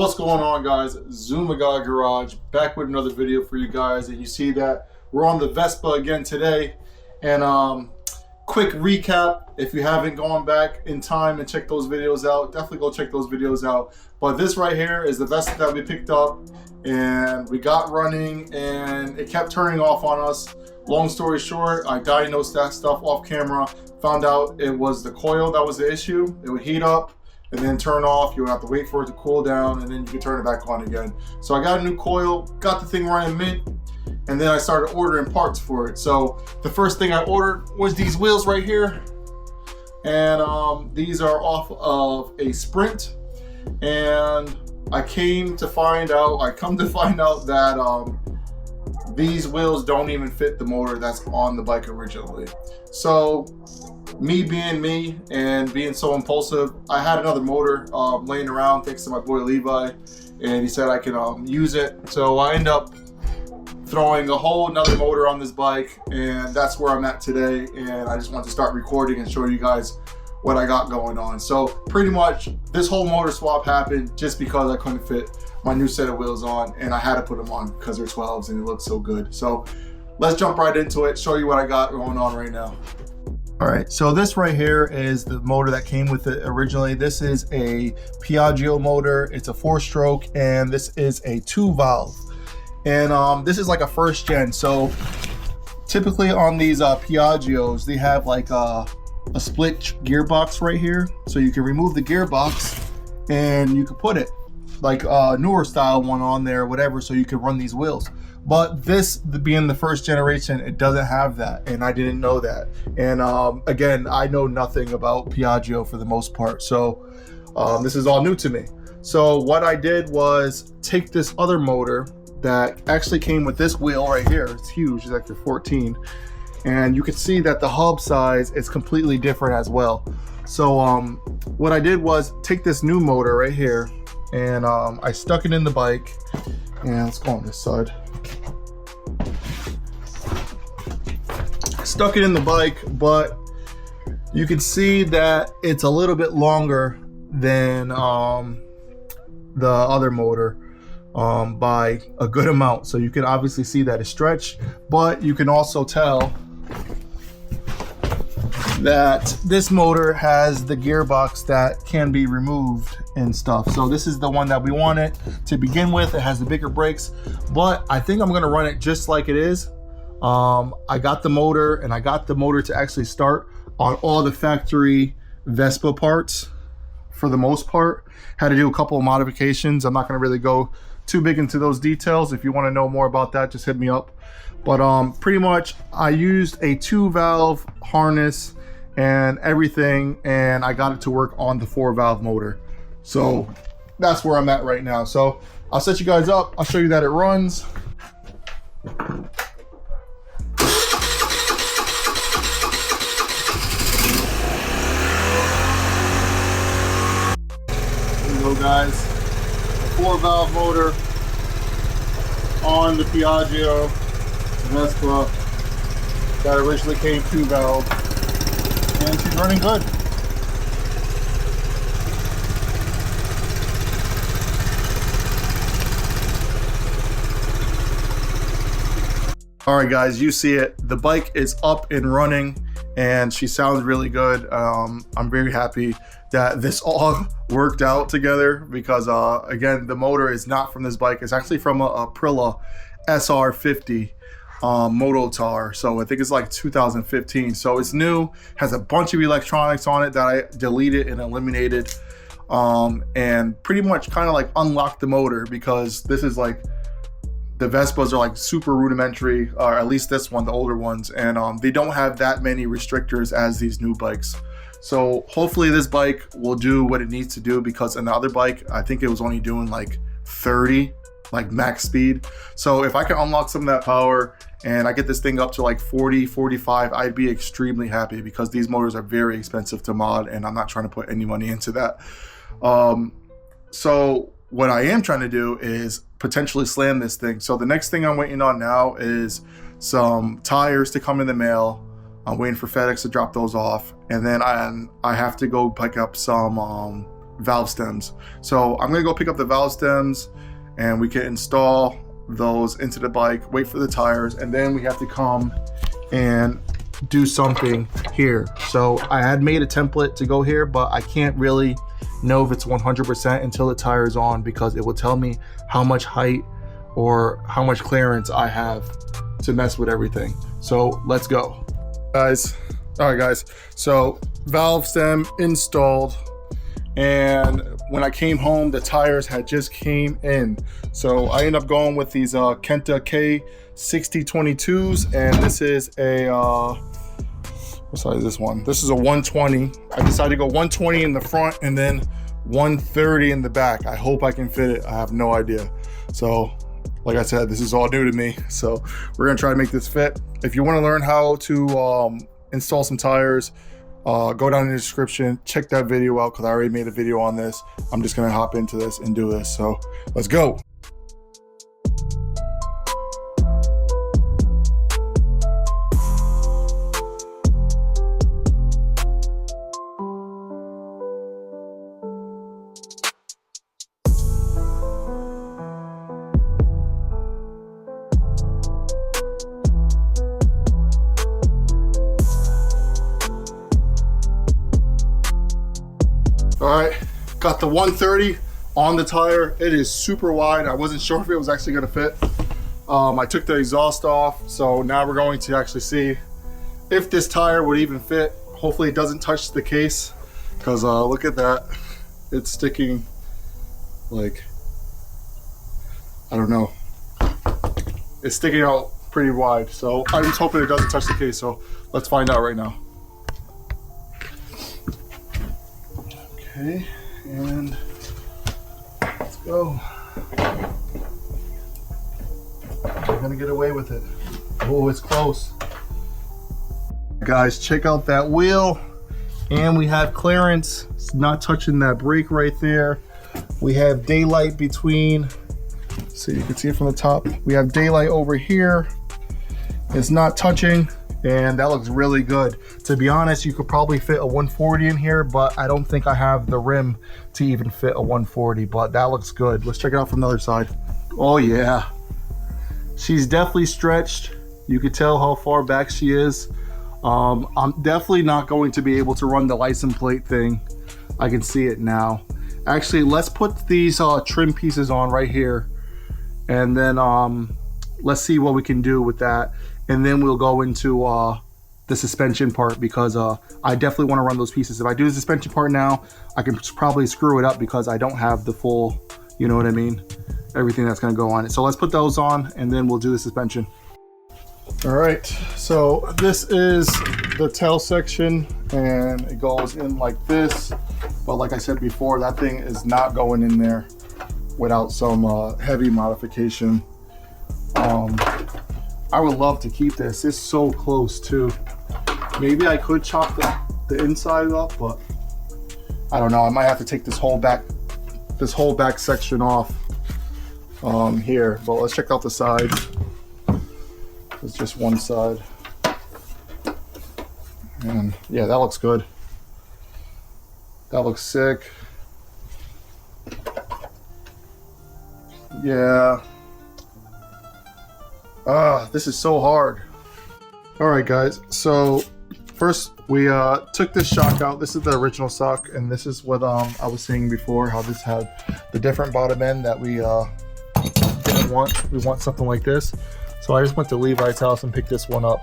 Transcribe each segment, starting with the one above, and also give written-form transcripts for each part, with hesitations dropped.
What's going on, guys? Zuma Guy Garage back with another video for you guys, and you see that we're on the Vespa again today. And quick recap, if you haven't gone back in time and checked those videos out, definitely go check those videos out. But this right here is the Vespa that we picked up and we got running, and it kept turning off on us. Long story short, I diagnosed that stuff off camera, found out it was the coil that was the issue. It would heat up and then turn off. You would have to wait for it to cool down, and then you could turn it back on again. So I got a new coil, got the thing running mint, and then I started ordering parts for it. So the first thing I ordered was these wheels right here, and these are off of a Sprint. And I come to find out that these wheels don't even fit the motor that's on the bike originally. So me being me and being so impulsive, I had another motor laying around thanks to my boy Levi, and he said I can use it. So I end up throwing a whole nother motor on this bike, and that's where I'm at today. And I just want to start recording and show you guys what I got going on. So pretty much this whole motor swap happened just because I couldn't fit my new set of wheels on, and I had to put them on because they're 12s and it looks so good. So let's jump right into it, show you what I got going on right now. All right, so this right here is the motor that came with it originally. This is a Piaggio motor. It's a 4-stroke, and this is a 2-valve. And this is like a first gen. So typically on these Piaggios, they have like a split gearbox right here. So you can remove the gearbox and you can put it like a newer style one on there, whatever, so you can run these wheels. But this being the first generation, it doesn't have that, and I didn't know that. And again, I know nothing about Piaggio for the most part, so this is all new to me. So what I did was take this other motor that actually came with this wheel right here. It's huge, it's like the 14, and you can see that the hub size is completely different as well. So what I did was take this new motor right here, and I stuck it in the bike. And let's go on this side. Stuck it in the bike, but you can see that it's a little bit longer than the other motor by a good amount. So you can obviously see that it's stretched, but you can also tell that this motor has the gearbox that can be removed and stuff. So this is the one that we wanted to begin with. It has the bigger brakes, but I think I'm gonna run it just like it is. I got the motor, and I got the motor to actually start on all the factory Vespa parts for the most part. Had to do a couple of modifications. I'm not gonna really go too big into those details. If you wanna know more about that, just hit me up. But pretty much I used a 2-valve harness and everything, and I got it to work on the 4-valve motor. So that's where I'm at right now. So I'll set you guys up. I'll show you that it runs. There we go, guys. The 4-valve motor on the Piaggio Vespa that originally came 2-valve. And she's running good. All right, guys, you see it. The bike is up and running, and she sounds really good. I'm very happy that this all worked out together because, again, the motor is not from this bike. It's actually from a Aprilia SR50. Motard, so I think it's like 2015, so it's new, has a bunch of electronics on it that I deleted and eliminated, and pretty much kind of like unlocked the motor, because this is like, the Vespas are like super rudimentary, or at least this one, the older ones, and they don't have that many restrictors as these new bikes. So hopefully this bike will do what it needs to do, because in the other bike, I think it was only doing like 30, like max speed. So if I can unlock some of that power and I get this thing up to like 40, 45, I'd be extremely happy, because these motors are very expensive to mod, and I'm not trying to put any money into that. So what I am trying to do is potentially slam this thing. So the next thing I'm waiting on now is some tires to come in the mail. I'm waiting for FedEx to drop those off, and then I have to go pick up some valve stems. So I'm gonna go pick up the valve stems and we can install those into the bike, wait for the tires, and then we have to come and do something here. So I had made a template to go here, but I can't really know if it's 100% until the tire is on, because it will tell me how much height or how much clearance I have to mess with everything. So let's go, guys. All right, guys, so valve stem installed, and when I came home, the tires had just came in. So I ended up going with these Kenta K6022s, and this is a what size is this one? This is a 120. I decided to go 120 in the front and then 130 in the back. I hope I can fit it. I have no idea. So like I said, this is all new to me, so we're gonna try to make this fit. If you want to learn how to install some tires, go down in the description, check that video out, because I already made a video on this. I'm just gonna hop into this and do this, so let's go. All right, got the 130 on the tire. It is super wide. I wasn't sure if it was actually gonna fit. I took the exhaust off, so now we're going to actually see if this tire would even fit. Hopefully it doesn't touch the case, because look at that. It's sticking like, I don't know. It's sticking out pretty wide. So I'm just hoping it doesn't touch the case. So let's find out right now. Okay, and let's go. I'm gonna get away with it. Oh, it's close. Guys, check out that wheel, and we have clearance. It's not touching that brake right there. We have daylight between, so you can see it from the top. We have daylight over here. It's not touching, and that looks really good. To be honest, you could probably fit a 140 in here, but I don't think I have the rim to even fit a 140, but that looks good. Let's check it out from the other side. Oh yeah, she's definitely stretched. You could tell how far back she is. I'm definitely not going to be able to run the license plate thing. I can see it now. Actually, let's put these trim pieces on right here, and then let's see what we can do with that. And then we'll go into the suspension part, because I definitely want to run those pieces. If I do the suspension part now, I can probably screw it up because I don't have the full, you know what I mean, everything that's going to go on it. So let's put those on, and then we'll do the suspension. All right, so this is the tail section, and it goes in like this. But like I said before, that thing is not going in there without some heavy modification. I would love to keep this. It's so close too. Maybe I could chop the inside up, but I don't know. I might have to take this whole back section off here. But let's check out the sides. It's just one side, and yeah, that looks good. That looks sick. Yeah. This is so hard. All right, guys. So first we took this shock out. This is the original shock, and this is what I was saying before, how this had the different bottom end that we didn't want. We want something like this. So I just went to Levi's house and picked this one up,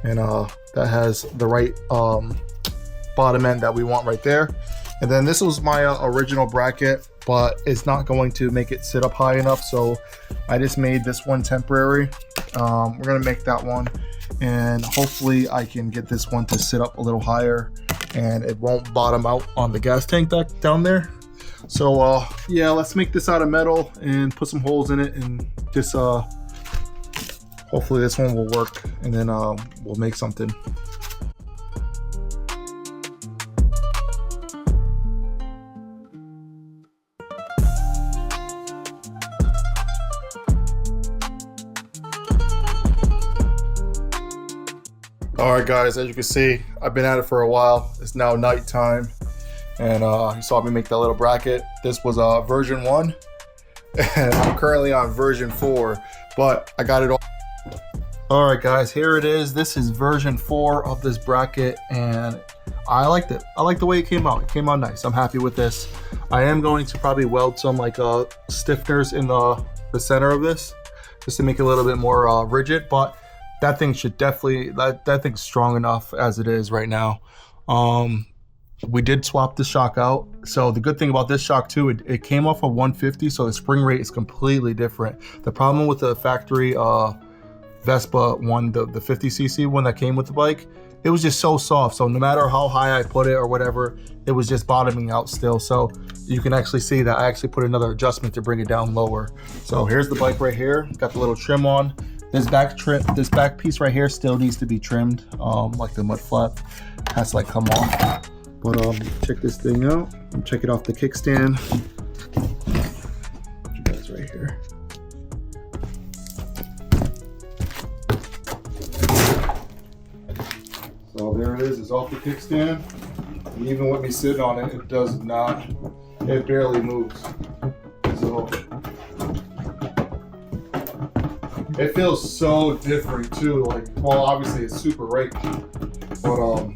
and that has the right bottom end that we want right there. And then this was my original bracket, but it's not going to make it sit up high enough, so I just made this one temporary. We're gonna make that one, and hopefully I can get this one to sit up a little higher and it won't bottom out on the gas tank down there. So yeah, let's make this out of metal and put some holes in it, and just hopefully this one will work, and then we'll make something. All right, guys, as you can see, I've been at it for a while. It's now nighttime, and you saw me make that little bracket. This was version 1, and I'm currently on version 4, but I got it all. All right guys, here it is. This is version 4 of this bracket, and I liked it. I like the way it came out. It came out nice. I'm happy with this. I am going to probably weld some like stiffeners in the center of this just to make it a little bit more rigid, but that thing should definitely, that thing's strong enough as it is right now. We did swap the shock out. So the good thing about this shock too, it came off of 150, so the spring rate is completely different. The problem with the factory Vespa one, the 50cc one that came with the bike, it was just so soft. So no matter how high I put it or whatever, it was just bottoming out still. So you can actually see that I actually put another adjustment to bring it down lower. So here's the bike right here. Got the little trim on. This back piece right here still needs to be trimmed. Like the mud flap has to like come off. But check this thing out. Check it off the kickstand. You guys right here. So there it is. It's off the kickstand. And even with me sitting on it, it does not. It barely moves. So it feels so different too. Like, well, obviously it's super raked, but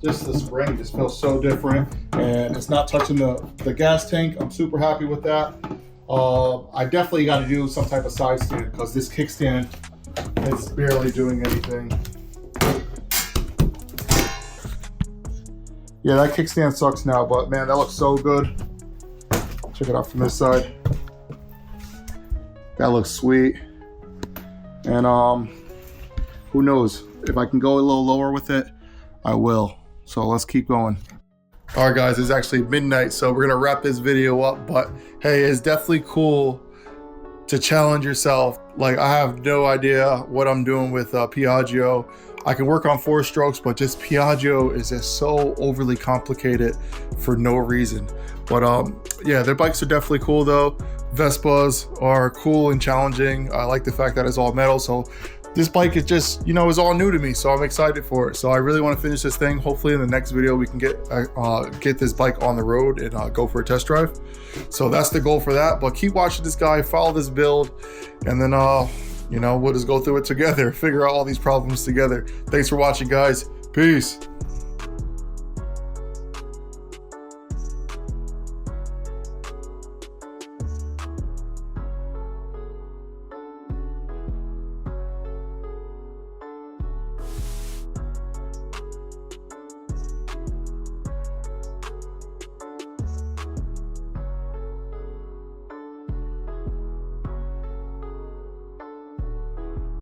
just the spring just feels so different, and it's not touching the gas tank. I'm super happy with that. I definitely got to do some type of side stand because this kickstand is barely doing anything. Yeah, that kickstand sucks now, but man, that looks so good. Check it out from this side. That looks sweet. And who knows, if I can go a little lower with it, I will. So let's keep going. All right guys, it's actually midnight, so we're gonna wrap this video up, but hey, it's definitely cool to challenge yourself. Like, I have no idea what I'm doing with Piaggio. I can work on 4 strokes, but just Piaggio is just so overly complicated for no reason. But yeah, their bikes are definitely cool though. Vespas are cool and challenging. I like the fact that it's all metal, so this bike is just, you know, is all new to me, so I'm excited for it. So I really want to finish this thing. Hopefully in the next video we can get this bike on the road and go for a test drive. So that's the goal for that. But keep watching this guy, follow this build, and then you know, we'll just go through it together, figure out all these problems together. Thanks for watching, guys. Peace.